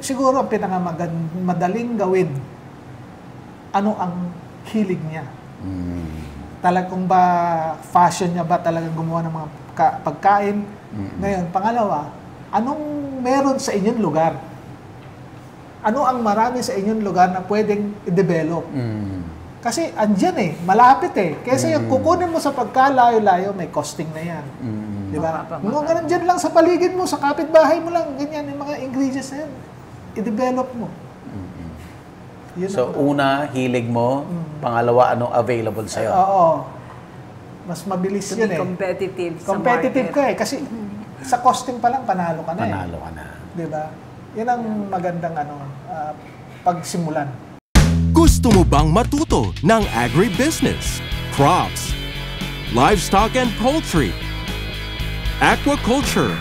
Siguro ang madaling gawin, ano ang hilig niya? Talagang ba fashion niya ba talagang gumawa ng mga pagkain? Ngayon, pangalawa, anong meron sa inyong lugar? Ano ang marami sa inyong lugar na pwedeng i-develop? Kasi andyan malapit Kesa yung kukunin mo sa pagkalayo-layo, may costing na yan. Di ba? Kung andyan lang sa paligid mo, sa kapitbahay mo lang, ganyan, yung mga ingredients na yan, i-develop mo. So, una, hilig mo. Pangalawa, anong available sa'yo? Oo. Mas mabilis yun competitive sa competitive market. ka kasi sa costing pa lang, panalo ka na Panalo ka na. Diba? Yan ang magandang pagsimulan. Gusto mo bang matuto ng agribusiness, crops, livestock and poultry, aquaculture,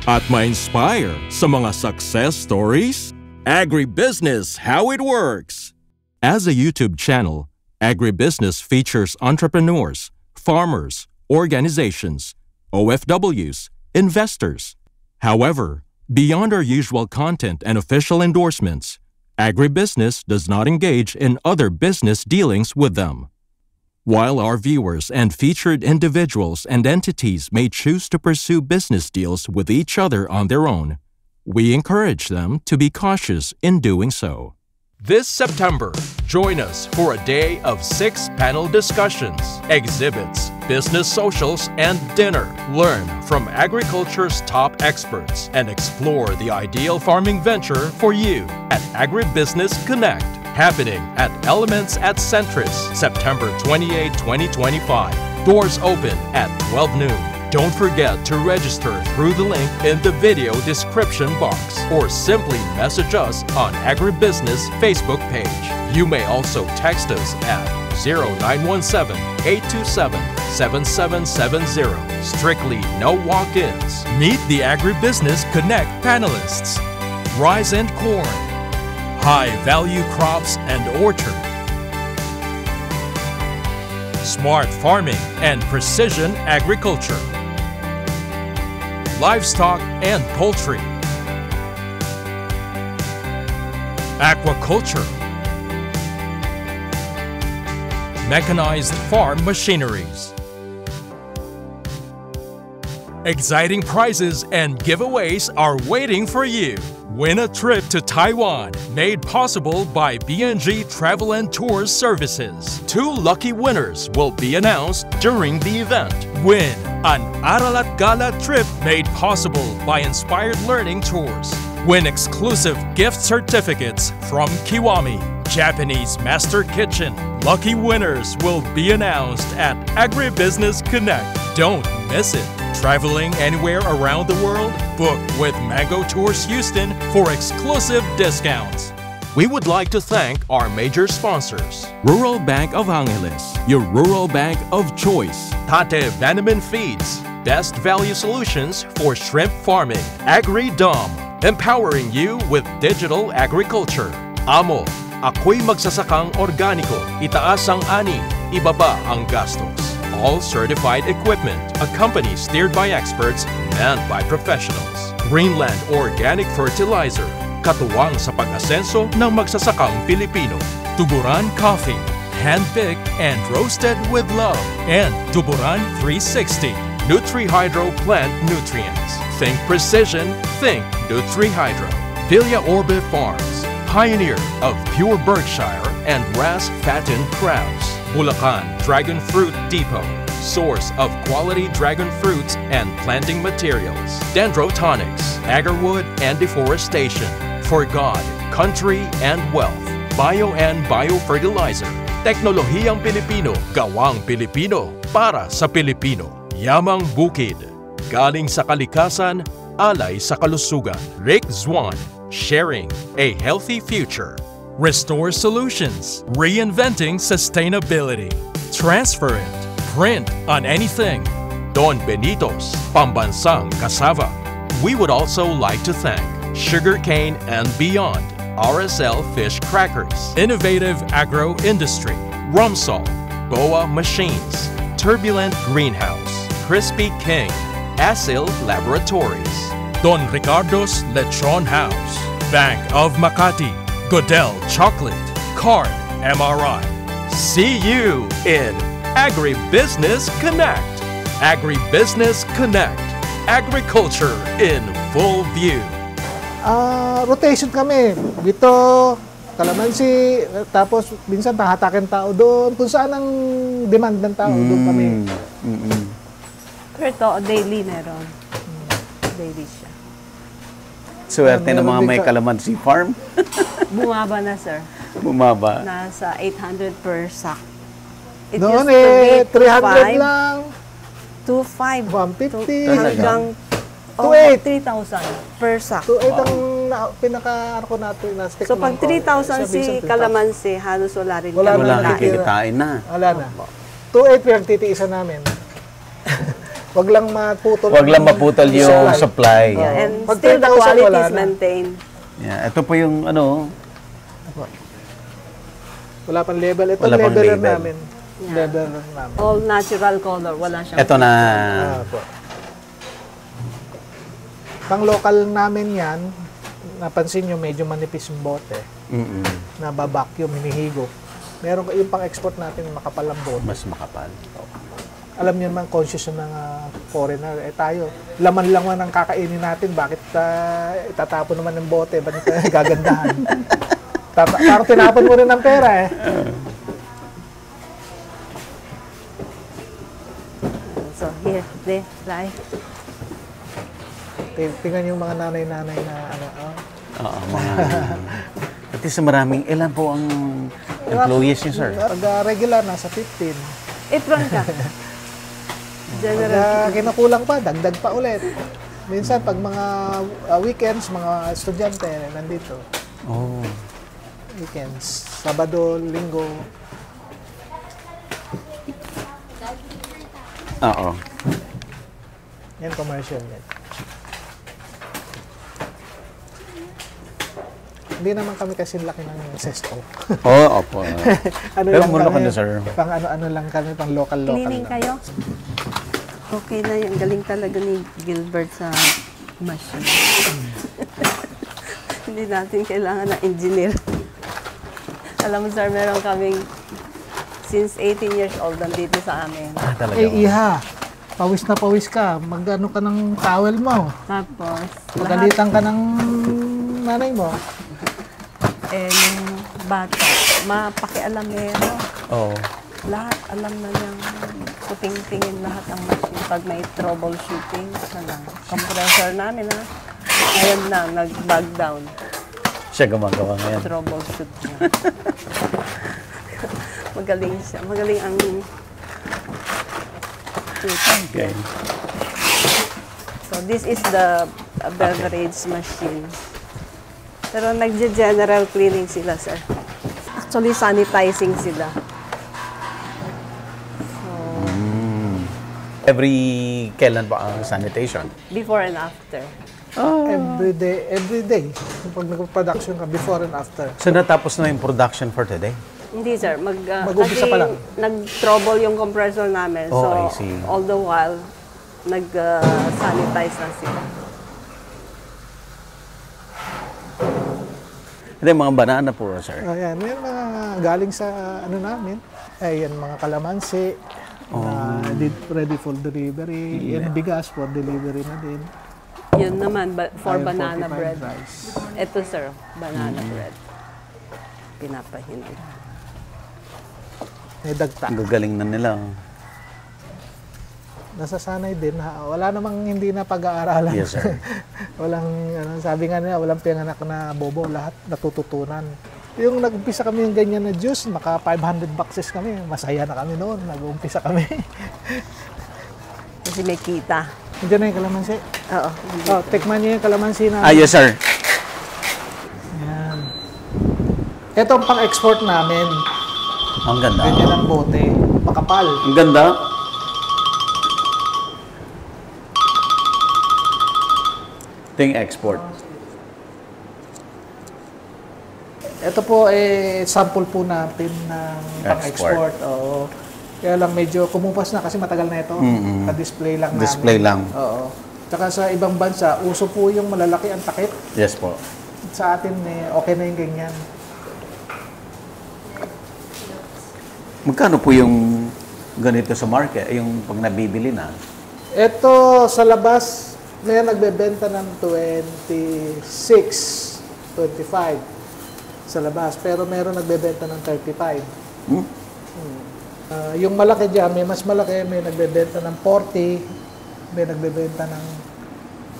at ma-inspire sa mga success stories? Agribusiness, how it works! As a YouTube channel, Agribusiness features entrepreneurs, farmers, organizations, OFWs, investors. However, beyond our usual content and official endorsements, Agribusiness does not engage in other business dealings with them. While our viewers and featured individuals and entities may choose to pursue business deals with each other on their own, we encourage them to be cautious in doing so. This September, join us for a day of 6 panel discussions, exhibits, business socials, and dinner. Learn from agriculture's top experts and explore the ideal farming venture for you at Agribusiness Connect, happening at Elements at Centris, September 28, 2025. Doors open at 12 noon. Don't forget to register through the link in the video description box or simply message us on Agribusiness Facebook page. You may also text us at 0917-827-7770. Strictly no walk-ins. Meet the Agribusiness Connect panelists. Rice and corn, high-value crops and orchard, smart farming and precision agriculture, livestock and poultry, aquaculture, mechanized farm machineries. Exciting prizes and giveaways are waiting for you. Win a trip to Taiwan, made possible by BNG Travel and Tours Services. 2 lucky winners will be announced during the event. Win an Aralat Gala trip made possible by Inspired Learning Tours. Win exclusive gift certificates from Kiwami, Japanese Master Kitchen. Lucky winners will be announced at Agribusiness Connect. Don't miss it. Traveling anywhere around the world? Book with Mango Tours Houston for exclusive discounts. We would like to thank our major sponsors. Rural Bank of Angeles, your rural bank of choice. Tate Vanaman Feeds, best value solutions for shrimp farming. AgriDom, empowering you with digital agriculture. Amo, ako'y magsasakang organiko. Itaas ang ani, ibaba ang gastos. All certified equipment, a company steered by experts, manned by professionals. Greenland Organic Fertilizer, katuwang sa pag-asenso ng magsasakang Pilipino. Tuburan Coffee, hand-picked and roasted with love. And Tuburan 360, Nutri-Hydro Plant Nutrients. Think precision, think Nutri-Hydro. Villa Orbe Farms, pioneer of pure Berkshire and RAS-fattened crabs. Bulacan Dragon Fruit Depot, source of quality dragon fruits and planting materials. Dendrotonics, agarwood and deforestation. For God, country and wealth. Bio and Biofertilizer. Teknolohiyang Pilipino, gawang Pilipino, para sa Pilipino. Yamang Bukid, galing sa kalikasan, alay sa kalusugan. Rick Zwan, sharing a healthy future. Restore Solutions, reinventing sustainability. Transfer it, print on anything. Don Benitos, pambansang cassava. We would also like to thank Sugarcane and Beyond, RSL Fish Crackers, Innovative Agro Industry, Rumsol, Boa Machines, Turbulent Greenhouse, Crispy King, Asil Laboratories, Don Ricardo's Lechon House, Bank of Makati, Godel Chocolate, Card MRI. See you in Agribusiness Connect. Agribusiness Connect. Agriculture in full view. Rotation kami. Dito, Kalamansi, tapos minsan tahatakin tao doon. Kung saan ang demand ng tao, doon kami. Pero ito, daily meron. Daily siya. Swerte ng mga may Kalamansi farm. Bumaba na, sir. Bumaba. Nasa 800 per sack. It Noon used to be 300 lang. 2.5. 150. Hanggang 2.8. 3,000 per sack. 2.8 ang pinaka-ano ko natin. So pag 3,000 si Kalamansi, halos wala rin Wala kami Wala na. kain. kikitain na. Wala na. 2.8 yung titiisan namin. Wag lang maputol. Huwag lang maputol yung supply. Yeah, and Pag still the 10,000 quality wala is na. maintained. Yeah, ito po yung Wala pang label. Ito Wala pang leveler label. namin. Leveler namin. All natural color. Wala siyang... ito na. Po. Pang local namin yan, napansin nyo medyo manipis yung bote. Nababacuum, hinihigop. Meron yung pang-export natin, makapal ang bote. Mas makapal. Alam niyo naman, conscious yung mga foreigner. Tayo, laman lang man ang kakainin natin. Bakit itatapon naman ng bote? Bakit gagandahan? Parang tinapon mo rin ng pera So here, there, right. Tingnan yung mga nanay-nanay na Oo, mga... At least maraming, ilan po ang employees niyo, sir? Pag regular, nasa 15. Itron ka. General. Pag kinukulang pa, dagdag pa ulit. Minsan, pag mga weekends, mga estudyante, nandito. Oh. Weekends. Sabado, Linggo. Oo. Yan, commercial yan. Hindi naman kami kasi laki ng sesto. Oo, opo. Ano Pero lang muna ka kami, na, sir. pang ano lang kami, pang local-local Cleaning lang. kayo? Okay na yun. Galing talaga ni Gilbert sa machine. Hindi natin kailangan ng engineer. Alam mo, sir, meron kaming since 18 years old nandito sa amin. Talaga. Iha, pawis na pawis ka. Mag-ano ka ng towel mo. Tapos, lahat, Magalitan ka ng nanay mo. nung bata, mapakialamero. Oo. Lahat alam na niyang puting-tingin lahat ang machine. Pag may troubleshooting, lang. Compressor namin, ha? Ngayon na, nag-bag down. Siya gumagawa ngayon. Troubleshoot niya. Magaling siya. Magaling ang... Okay. So, this is the beverage machine. Pero nag-general cleaning sila, sir. Actually, sanitizing sila. Every kailan ba ang sanitation? Before and after. Every day. Pag nag-production ka, before and after. So natapos na yung production for today? Hindi, sir. Mag-umpisa pa lang. Nag-trouble yung compressor namin. Oh, So, I see. all the while, nag-sanitize na sila. Hindi, mga banana po, sir. Ayan, yan mga galing sa ano namin. Ayan, mga kalamansi. Ready for delivery. Yan, bigas for delivery na din. Yun naman, for Ayun, banana 45 bread. rice. Ito, sir, banana bread. Pinapahindi. May dagta. Ang gagaling na nila. Nasasanay din. Wala namang hindi na pag-aaralan. Yes, sir. Walang, sabi nga nila, walang pinanganak na bobo. Lahat natututunan. Yung nag-umpisa kami yung ganyan na juice, maka 500 boxes kami. Masaya na kami noon. Nag-umpisa kami. Kasi may kita. Nandiyan na yung kalamansi. Oo. Oh, tikman niyo yung kalamansi na. Ah, yes, sir. Yan. Ito ang pang-export namin. Ang ganda. Ganyan ang bote. Makapal. Ang ganda. Ito yung export. Ito po sample po natin ng pang-export. Oo. Kaya lang medyo kumupas na kasi matagal na ito. Pa-display lang namin. Display lang. Oo. Tsaka sa ibang bansa, uso po yung malalaki ang takip. Yes po. Sa atin, okay na yung ganyan. Magkano po yung ganito sa market? Yung pag nabibili na? Ito sa labas, may nagbebenta ng 26, 25 sa labas. Pero meron nagbebenta ng 35. Yung malaki dyan, may mas malaki, may nagbebenta ng 40, may nagbebenta ng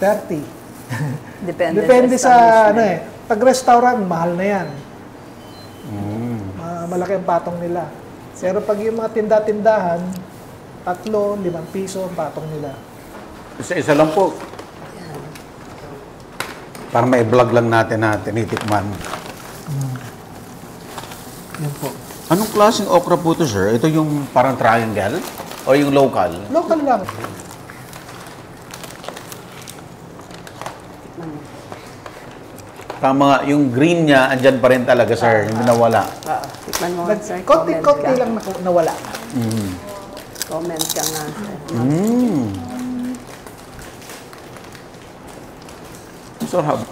30. Depende sa ano eh. Pag-restaurant, mahal na yan. Malaki ang patong nila. Pero pag yung mga tinda-tindahan, 3, 5 piso ang patong nila. Isa lang po. Para may vlog lang natin na tinitikman. Yan po. Anong klaseng okra po ito, sir? Ito yung parang triangle? O yung local? Local lang. Tama, yung green niya, andyan pa rin talaga, sir. Hindi nawala. Tikman mo nga, sir. Konti-konti lang nawala. Comment ka nga, sir. Sarap.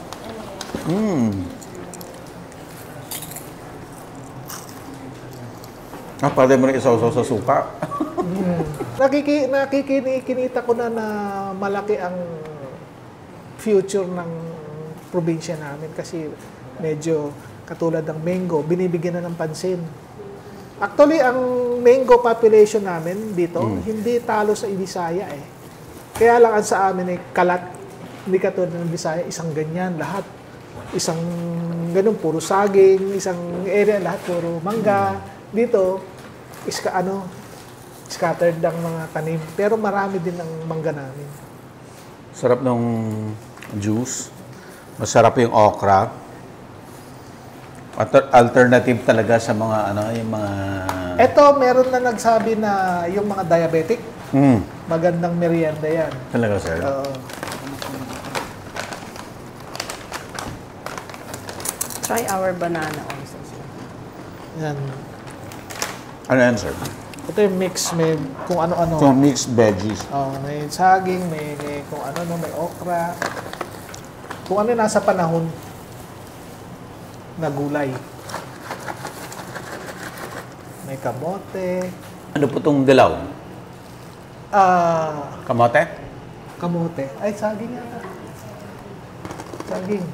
Pwede mo rin isaw-saw sa suka. Nakikinita ko na malaki ang future ng probinsya namin kasi medyo katulad ng mango, binibigyan na ng pansin. Actually, ang mango population namin dito, hindi talo sa Bisaya eh. Kaya lang ang sa amin ay kalat. Hindi katulad ng Bisaya, isang ganyan, lahat. Isang ganun, puro saging, isang area, lahat puro mangga. Dito, scattered ang mga tanim. Pero marami din ang mangga namin. Sarap ng juice. Masarap yung okra. Alternative talaga sa mga yung mga... Ito, meron na nagsabi na yung mga diabetic, magandang merienda yan. Talaga, sir? Try our banana also, sir. Yan. Ano yan, sir? Ito yung mix, may kung ano-ano. So, mixed veggies. May saging, may kung ano, may okra. Kung ano nasa panahon na gulay. May kamote. Ano po itong dilaw? Kamote? Kamote. Ay, saging yata. Saging.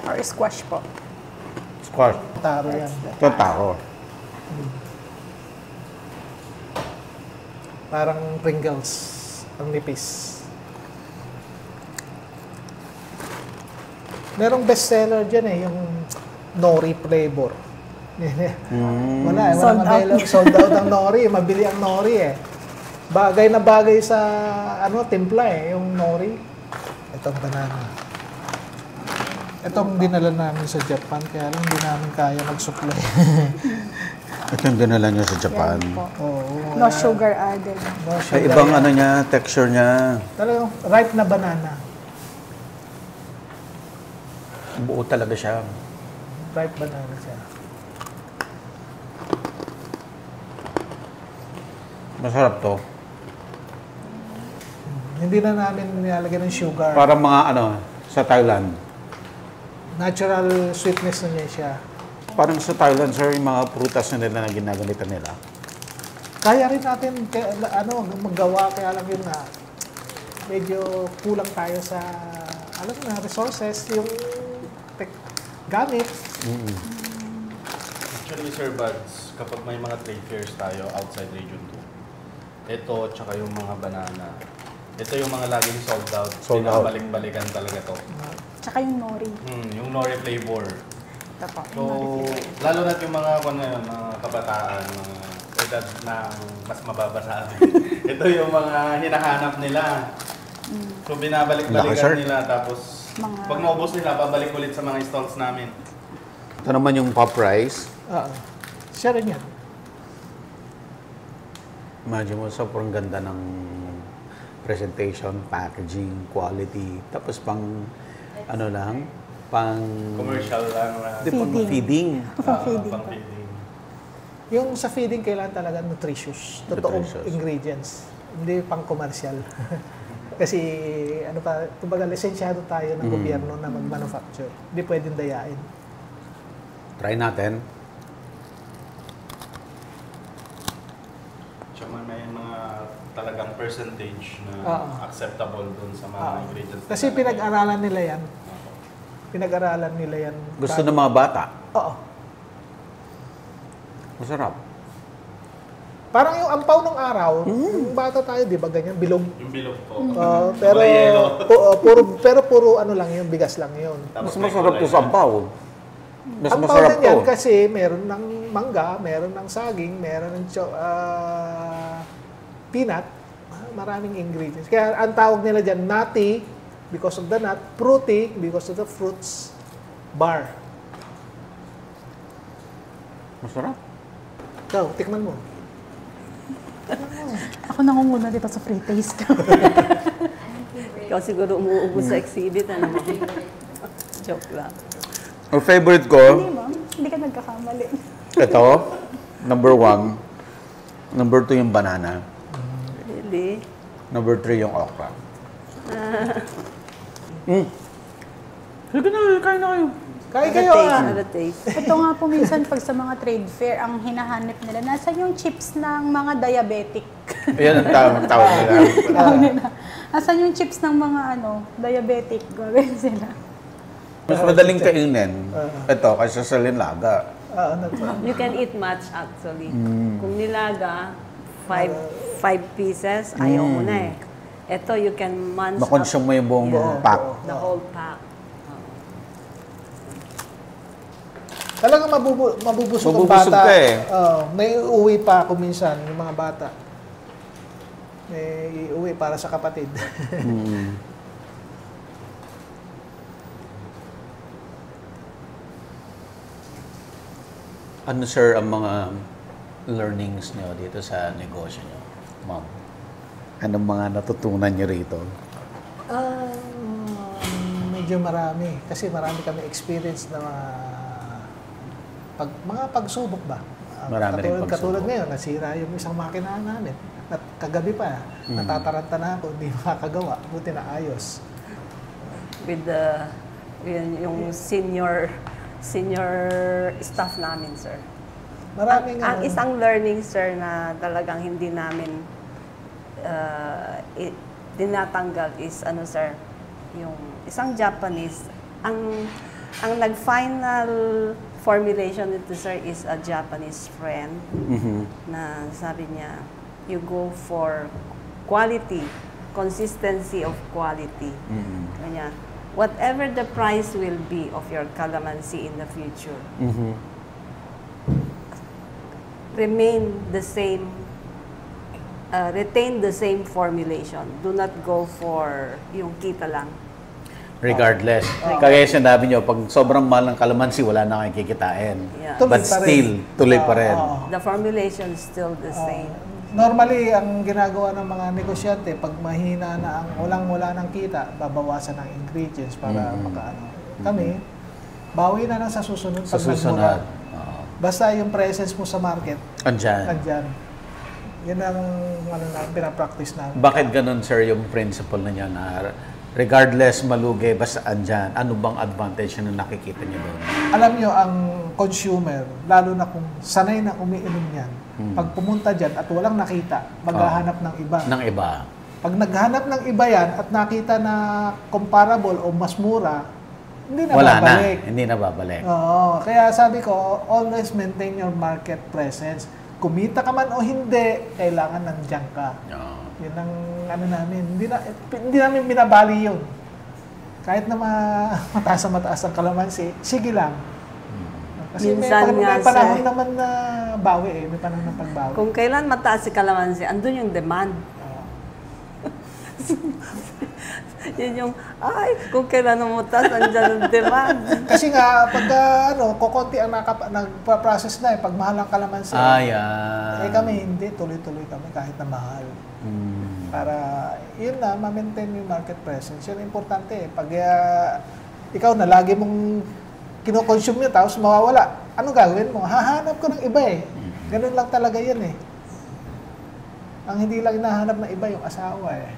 Or squash po. Squash. Taro yan. Ito taro. Parang Pringles. Ang nipis. Merong bestseller dyan eh, yung nori flavor. Wala sold out ang nori. Mabili ang nori eh. Bagay na bagay sa timpla eh, yung nori. Itong banana. Itong dinala namin sa Japan, kaya lang hindi namin kaya mag-supply. Ito yung dinala niyo sa Japan. No sugar added. No Ay, sugar ibang yan. texture niya. Talagang ripe na banana. Buo talaga siya. Ripe banana siya. Masarap to. Hindi na namin nilalagyan ng sugar. Para mga sa Thailand. Natural sweetness na niya siya. Parang sa Thailand, sir, yung mga prutas na nila na ginaganitan nila. Kaya rin natin maggawa, kaya lang yun na medyo kulang tayo sa resources, yung gamit. Actually, Sir Buds, kapag may mga trade fairs tayo outside Region 2, ito, tsaka yung mga banana, ito yung mga laging sold out. Sold out. Pinakabalik-balikan talaga to. Tsaka yung nori. Yung nori flavor. Ito po. So, lalo na yung mga kabataan, mga edad na mas mababa sa amin. Ito yung mga hinahanap nila. So, binabalik-balikan nila, tapos pag maubos nila, babalik ulit sa mga stalls namin. Ito naman yung pop rice. Siya rin yan. Imagine mo, sobrang ganda ng presentation, packaging, quality. Tapos pang Commercial lang. feeding. Pang feeding. Yung sa feeding, kailangan talaga nutritious. Totoong ingredients. Hindi pang commercial. Kasi, ano pa, kumbaga, lisensyado tayo ng gobyerno na mag-manufacture. Hindi pwedeng dayain. Try natin. Tsaka may mga talagang percentage na Oo. acceptable dun sa mga ingredients. Kasi pinag-aralan nila yan. Pinag-aralan nila yan. Gusto ng mga bata. Oo. Masarap. Parang yung ampaw ng araw, yung bata tayo, di ba, ganyan, bilog. Yung bilog po. Pero, Kulay yellow. puro ano lang yun, bigas lang yun. Mas Tapos may masarap kulay to sa na. ampaw. Mas Ampaw masarap din yan to. kasi meron ng mangga, meron ng saging, meron ng peanut, maraming ingredients. Kaya ang tawag nila dyan, nutty, because of the nut, fruity, because of the fruits, bar. Masarap. Ikaw, tikman mo. Ako nangunguna dito sa free taste. Ikaw siguro umuubos sa exhibit, ano mo? Joke lang. Ang favorite ko, Hindi ma'am, hindi ka nagkakamali. ito, number 1. Number 2 yung banana. Really? Number 3 yung okra. Sige na, kain na kayo. Kaya kayo Ano taste? Ito nga po minsan pag sa mga trade fair, ang hinahanap nila, nasan yung chips ng mga diabetic? Ayan ang tawag nila. Tawag nila. Nasan yung chips ng mga diabetic? Gawin sila. Mas madaling kainin. Ito, kaysa sa linlaga. You can eat much actually. Kung nilaga, 5 pieces, ayaw mo na eh. Ito, you can munch Makonsume mo yung buong pack. the whole pack. Talagang mabubusog ang Mabubusog bata. ka eh. May uuwi pa ako minsan, yung mga bata. May uuwi para sa kapatid. Ano sir ang mga learnings nyo dito sa negosyo nyo, ma'am? Anong mga natutunan nyo rito? Medyo marami. Kasi marami kami experience na mga pagsubok ba? Marami rin pagsubok. Katulad ngayon, nasira yung isang makina namin. At kagabi pa, natataranta na ako, hindi makakagawa. Buti na ayos. With yung senior staff namin, sir. Maraming Ang isang learning, sir, na talagang hindi namin tinatanggal is, sir, yung isang Japanese, ang nag-final formulation nito, sir, is a Japanese friend na sabi niya, you go for quality, consistency of quality. Kanya, whatever the price will be of your calamansi in the future, remain the same, retain the same formulation. Do not go for yung kita lang. Regardless. Kaya sinabi nyo, pag sobrang mahal ng kalamansi, wala na kayong kikitain. Yeah. Tuloy But pa rin. still, tuloy pa rin. The formulation is still the same. Normally, ang ginagawa ng mga negosyante, pag mahina na ang wala ng kita, babawasan ng ingredients para makaano. Kami, bawi na lang sa susunod. Sa pag susunod. nagmura. Basta yung presence mo sa market, Andyan. nandyan. Yan ang pinapractice namin. Bakit ganun, sir, yung principle na niya na regardless malugi, basta andyan, ano bang advantage na nakikita niyo doon? Alam nyo, ang consumer, lalo na kung sanay na umiinom yan, pag pumunta dyan at walang nakita, maghahanap ng iba. Ng iba. Pag naghanap ng iba yan at nakita na comparable o mas mura, hindi na Wala na. babalik. Hindi na babalik. Oo. Kaya sabi ko, always maintain your market presence. Kumita ka man o hindi, kailangan nandiyan ka. Oo. Yun ang namin. Hindi namin binabali yun. Kahit na mataas ang kalamansi, sige lang. Kasi Minsan may nga, panahon sir. naman na bawi eh. May panahon ng pagbawi. Kung kailan mataas si kalamansi, andun yung demand. Yun yung, kung kailan mataas, andyan yung demand. Kasi nga, pag kukonti ang nagpa-process na eh, pag mahal ang kalamansi. Eh kami hindi, tuloy-tuloy kami kahit na mahal. Para, yun na, ma-maintain yung market presence. Yun importante eh. Pag ikaw na lagi mong kinoconsume nyo, tapos mawawala, anong gagawin mo? Hahanap ko ng iba eh. Ganun lang talaga yan eh. Ang hindi lang hinahanap ng iba yung asawa eh.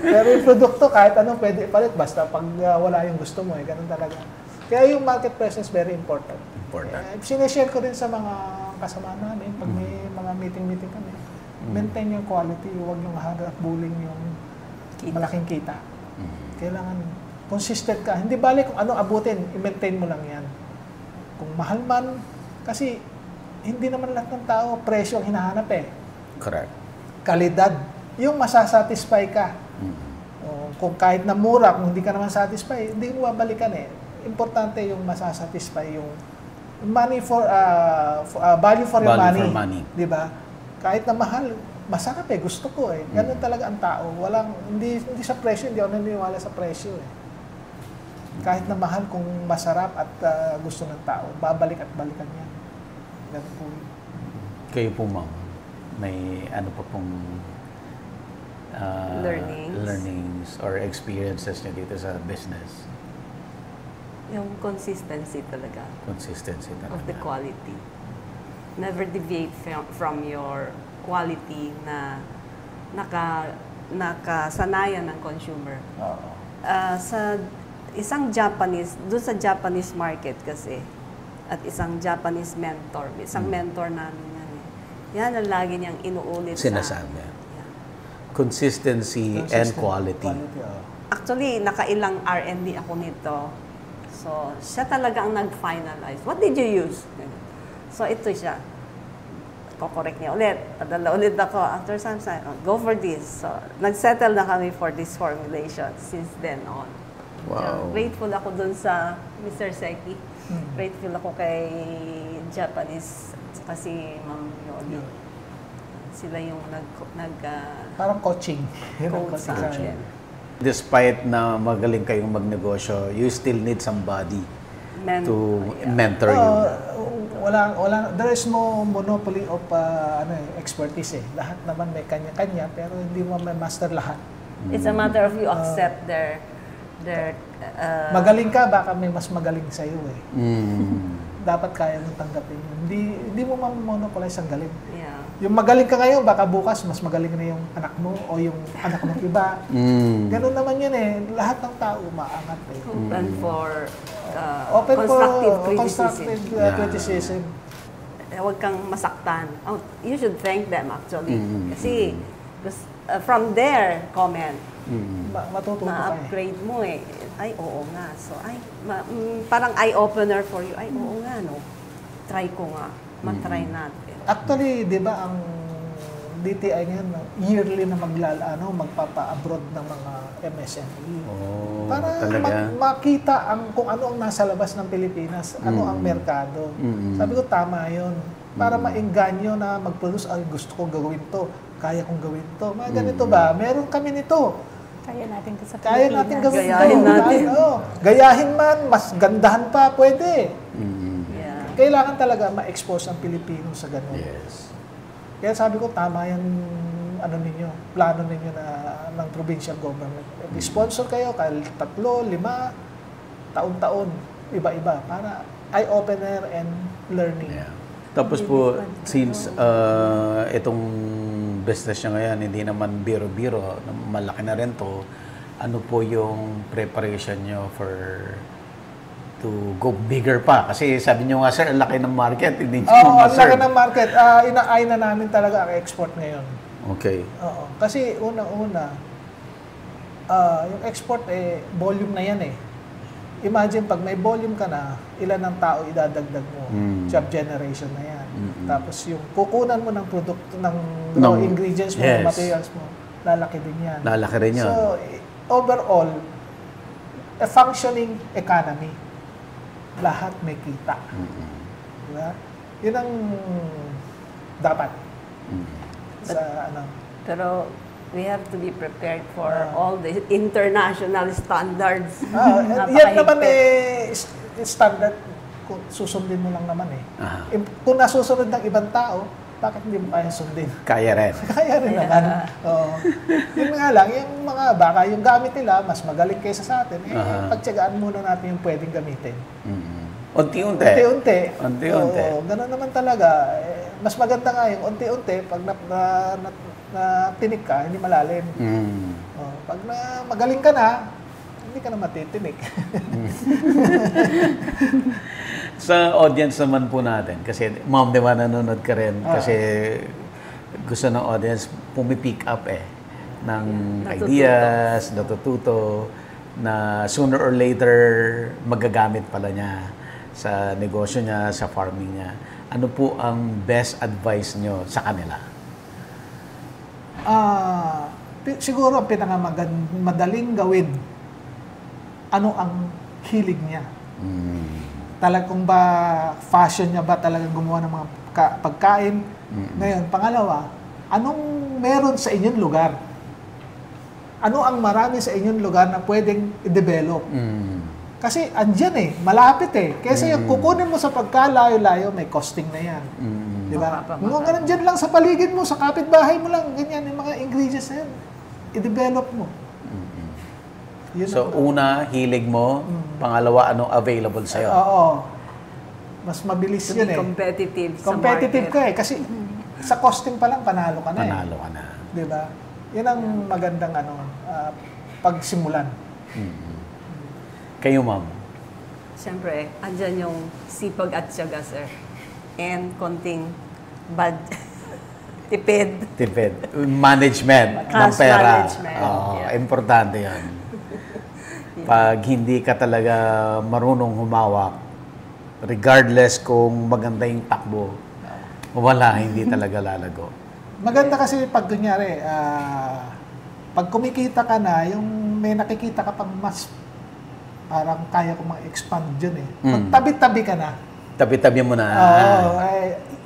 Pero yung produkto, kahit anong pwede ipalit, basta pag wala yung gusto mo, ganun talaga. Kaya yung market presence very important. Important. Sineshare ko rin sa mga kasama namin, pag may mga meeting kami, maintain yung quality, huwag yung harap bullying yung malaking kita. Kailangan consistent ka. Hindi balik kung ano abutin, i-maintain mo lang yan. Kung mahal man, kasi hindi naman lahat ng tao presyo ang hinahanap eh. Correct. Kalidad. Yung masasatisfy ka. O, kung kahit na mura, kung hindi ka naman satisfy, hindi mo babalikan eh. Importante yung masasatisfy yung money for, value for your Value money. for money. Di ba? Kahit na mahal, masarap eh, gusto ko eh. Ganun talaga ang tao. Hindi sa presyo, hindi ako naniniwala sa presyo eh. Kahit na mahal, kung masarap at gusto ng tao, babalik at balikan yan. Ganun po. Kayo po, ma'am, may ano pa pong learnings or experiences nyo dito sa business? Yung consistency talaga Consistency talaga. of the quality. Never deviate from your quality na nakasanayan ng consumer. Oo. Sa isang Japanese, doon sa Japanese market kasi, at isang Japanese mentor, isang mentor namin yan eh. Yan ang lagi niyang inuulit Sinasabi. Yeah. Consistency and quality. Actually, nakailang R&D ako nito. So, siya talaga ang nag-finalize. What did you use? So, ito siya. Ko-correct niya ulit. Padala ulit ako. After some time, go for this. So, nag-settle na kami for this formulation since then on. Wow. Grateful ako dun sa Mr. Seki. Grateful ako kay Japanese kasi Ma'am Yoli. Sila yung Parang coaching. nag-coach sa akin. Despite na magaling kayong magnegosyo, you still need somebody to Yeah. mentor you. There is no monopoly of expertise eh. Lahat naman may kanya-kanya, pero hindi mo may master lahat. It's a matter of you accept their Magaling ka, baka may mas magaling sa iyo eh. Mm. Dapat kaya mong tanggapin yun. Hindi mo ma-monopolize ang galing. yeah. Yung magaling ka ngayon, baka bukas mas magaling na yung anak mo o yung anak ng iba. Ganun naman yun eh. Lahat ng tao maangat eh. Open for Open constructive for criticism. constructive criticism. Huwag kang masaktan. Oh, you should thank them actually. Kasi from their comment, Matututo ka eh. na-upgrade mo eh. Ay, oo nga. So, parang eye-opener for you. Ay, oo nga, no? Try ko nga. Mag-try natin. Actually, di ba ang DTI ngayon, yearly na magpapa-abroad ng mga MSME. Oh, Para talaga? makita kung ano ang nasa labas ng Pilipinas, ano ang merkado. Sabi ko, tama yun. Para maengganyo na mag-produce, ay gusto kong gawin to, kaya kong gawin to. Mga ganito ba? Meron kami nito. Kaya natin ito sa Kaya Pilipinas. natin gawin Gayahin to. natin. Gayahin man, mas gandahan pa, pwede. Yeah. Kailangan talaga ma-expose ang Pilipino sa ganun. Yes. Kaya sabi ko, tama yan, plano ninyo na ng provincial government. Sponsor kayo, kahit 3, 5, taon-taon, iba-iba, para eye-opener and learning. Yeah. Tapos po, since itong business niya ngayon, hindi naman biro-biro, malaki na rin to, ano po yung preparation niyo to go bigger pa? Kasi sabi niyo nga, sir, ang laki ng market, hindi niyo Oo, ang ma-serve. laki ng market. Ina-eye na namin talaga ang export ngayon. Okay. Oo. Kasi unang-una, yung export, volume na yan eh. Imagine, pag may volume ka na, ilan ng tao idadagdag mo? Job generation na yan. Tapos yung kukunan mo ng produkto, ng raw ingredients mo, yes. materials mo, lalaki din yan. Lalaki rin yan. So, overall, a functioning economy. Lahat may kita. Diba? Yun ang dapat. Sa Pero we have to be prepared for all the international standards. Yan naman standard kung susundin mo lang naman eh. Kung nasusunod ng ibang tao, bakit hindi mo kaya sundin? Kaya rin. Kaya rin naman. Yun nga lang, yung mga baka yung gamit nila, mas magaling kaysa sa atin, pagtyagaan muna natin yung pwedeng gamitin. Unti-unti. Unti-unti. Unti-unti. Ganun naman talaga. mas maganda nga yung unti-unti, pag tinik ka, hindi malalim. Pag magaling ka na, hindi ka na matitinik. Sa audience naman po natin, kasi ma'am, di ba nanonood ka rin? Kasi gusto ng audience pumipick up ng ideas, natututo, na sooner or later magagamit pala niya sa negosyo niya, sa farming niya. Ano po ang best advice nyo sa kanila? Siguro ang madaling gawin, ano ang hilig niya. Talagang ba fashion niya ba talagang gumawa ng mga pagkain? Ngayon, pangalawa, anong meron sa inyong lugar? Ano ang marami sa inyong lugar na pwedeng i-develop? Kasi andyan malapit Kesa yung kukunin mo sa pagkalayo-layo, may costing na yan. Di ba? Kung nandyan lang sa paligid mo, sa kapitbahay mo lang, ganyan, yung mga ingredients na yan, i-develop mo. So, una, hilig mo. Pangalawa, anong available sa'yo? Oo. Mas mabilis yun competitive sa competitive market. ka kasi sa costing pa lang, panalo ka na Panalo ka na. Di ba? Yan ang magandang pagsimulan. Kayo, ma'am? Siyempre, andyan yung sipag at tiyaga, sir. And konting tipid. Tipid. Management ng Cash pera. management. Importante yan. Pag hindi ka talaga marunong humawak, regardless kung maganda yung takbo, hindi talaga lalago. Maganda kasi pag kunyari, pag kumikita ka na, yung may nakikita ka pang mas parang kaya ko ma-expand dyan Magtabi-tabi ka na. Tabi-tabi mo na.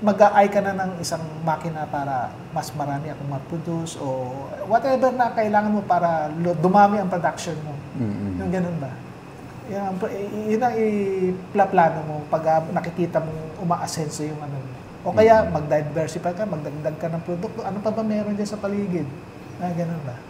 Mag-a-eye ka na ng isang makina para mas marami akong ma-produce o whatever na kailangan mo para dumami ang production mo. Yung ganun ba? Yun ang iplaplano mo pag nakikita mong umaasenso yung ano mo. O kaya mag-diversify ka, magdagdag ka ng produkto. Ano pa ba meron dyan sa paligid? Ganun ba?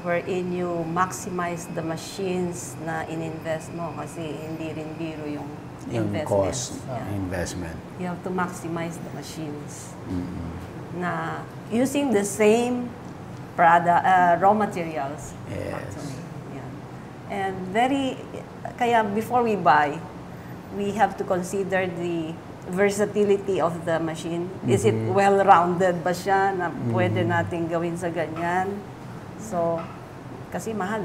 Wherein you maximize the machines na in-invest mo kasi hindi rin biro yung investment. Cost investment. You have to maximize the machines na using the same raw materials. Yes. Actually. And kaya before we buy, we have to consider the versatility of the machine. Is it well-rounded ba siya na pwede natin gawin sa ganyan? So, kasi mahal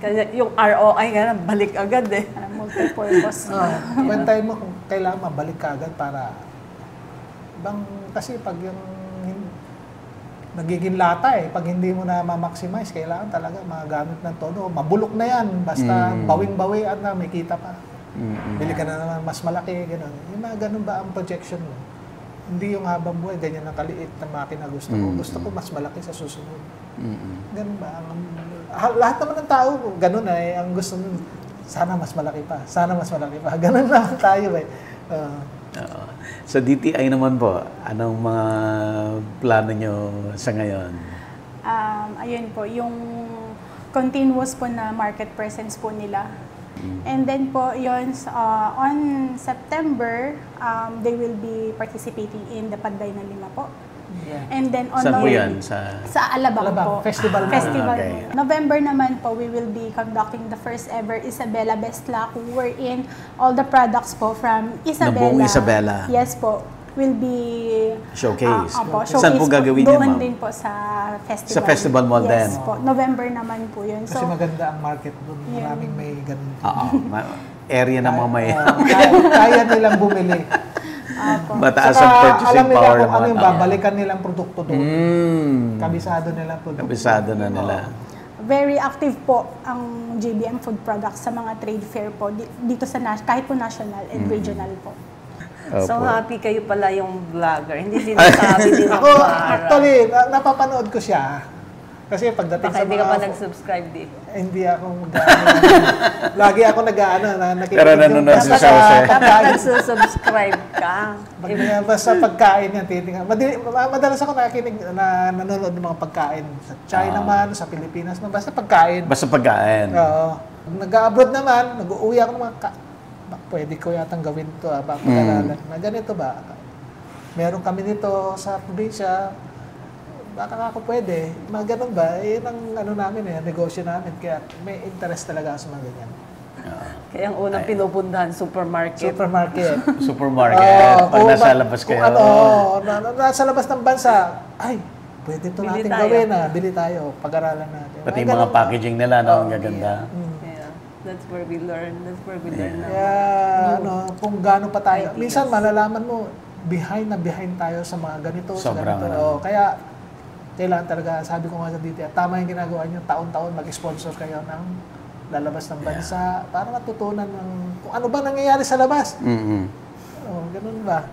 Kaya yung ROI balik agad Multi-purpose. Kwentahin mo kung kailangan mabalik ka agad para kasi pag yung nagiging lata pag hindi mo na ma-maximize, kailangan talaga magamit ng todo. Mabulok na yan, basta bawing-bawi at may kita pa. Bili ka na naman mas malaki, gano'n. Yung mga ganun ba ang projection mo? Hindi yung habang buhay, ganyan na kaliit na makina gusto ko. Gusto ko mas malaki sa susunod. Ganun ba? Lahat naman ng tao, ganun ang gusto mo, sana mas malaki pa. Sana mas malaki pa. Ganun naman tayo Sa DTI naman po, anong mga plano nyo sa ngayon? Ayun po, yung continuous po na market presence po nila. And then po, yun, on September, they will be participating in the Panday na Lima po. And then on Saan po yan? sa Alabang po. Festival. Okay. November naman po, we will be conducting the first ever Isabela Bestla, wherein all the products po from Isabela. Buong Isabela. Yes po. Will be showcase. Showcase Saan po gagawin yun, ma'am? Doon din po sa festival. Sa festival mall din? Yes po. November naman po yun. Kasi maganda ang market doon. Maraming may ganun. Area ng mga may... Kaya nilang bumili. Mataas ang purchasing power ng mga mga yung tao. babalikan nilang produkto doon. Kabisado nilang produkto. Kabisado na nila. Very active po ang JBM Food Products sa mga trade fair po dito sa kahit po national and regional po. So happy kayo pala yung vlogger. Hindi sinasabi din Ako, actually, napapanood ko siya. Kasi pagdating Baka sa hindi ka mga... pa nag-subscribe di. Hindi ako lagi ako nakikinig. Pero nanonood si Sauce. Dapat nagsusubscribe ka. Basta pagkain yan, titingnan. Madalas ako nanonood ng mga pagkain. Sa China man, sa Pilipinas man, basta pagkain. Basta pagkain. Oo. Nag-abroad naman, nag-uuwi ako ng mga pwede ko yatang gawin to pag-aralan. Na ganito ba? meron kami nito sa probinsya, baka ako pwede. Mga ganun ba? Yun ang ano namin negosyo namin. Kaya may interest talaga sa mga ganyan. Kaya ang unang pinupuntahan, supermarket. Supermarket. Supermarket. Pag kung nasa labas kayo. Nasa labas ng bansa, ay, pwede ito Bili natin tayo. gawin. Bili tayo. Pag-aralan natin. Pati yung mga packaging nila, no? Ang gaganda. Yeah. That's where we learn. That's where we learn now. Kaya, kung gaano pa tayo. Ideas. Minsan, malalaman mo, behind tayo sa mga ganito. Sobrang, sa ganito. Kaya, kailangan talaga, sabi ko nga sa DTI, tama yung ginagawa nyo, taon-taon mag-sponsor kayo ng lalabas ng bansa para matutunan kung ano ba nangyayari sa labas. Ganun ba?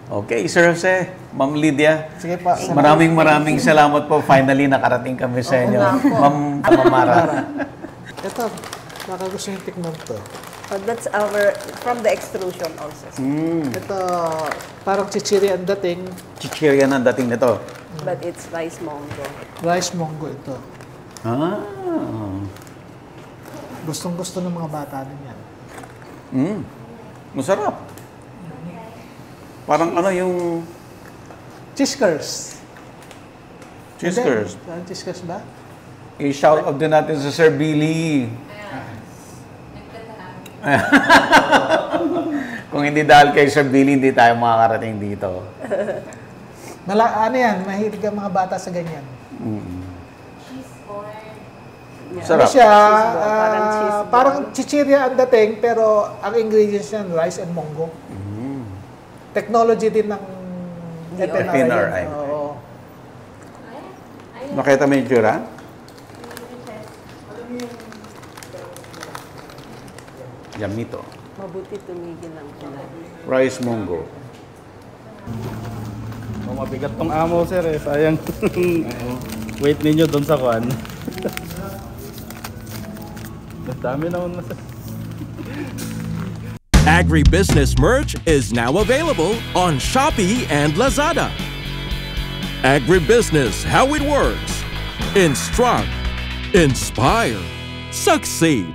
Okay, Sir Jose, Ma'am Lydia. Sige pa. Maraming salamat po. Finally, nakarating kami sa inyo. Ma'am Mara. Ito, baka gusto yung tikman to. That's from the extrusion also. Ito, parang chichiri ang dating. Chichirya na ang dating nito. But it's rice mongo. Rice mongo ito. Gustong-gusto ng mga bata din yan. Masarap. Parang ano yung... Chiskers. Chiskers. Parang chiskers ba? I-shout out din natin sa Sir Billy. Kung hindi dahil kay Sir Billy, hindi tayo makakarating dito. Ano yan, mahilig ang mga bata sa ganyan. Sarap. Ano siya, Parang cheese ball. parang chichirya ang dating, pero ang ingredients niyan, rice and mongo. Technology din ng FNRI. Oo. Nakita mo yung tsura? Yummy to. Mabuti tumigil lang sila. Rice mongo. Mabigat tong amo, sir. Sayang. Wait ninyo doon sa kwan. Dami naman na, sir. Agribusiness merch is now available on Shopee and Lazada. Agribusiness, how it works. Instruct, inspire, succeed.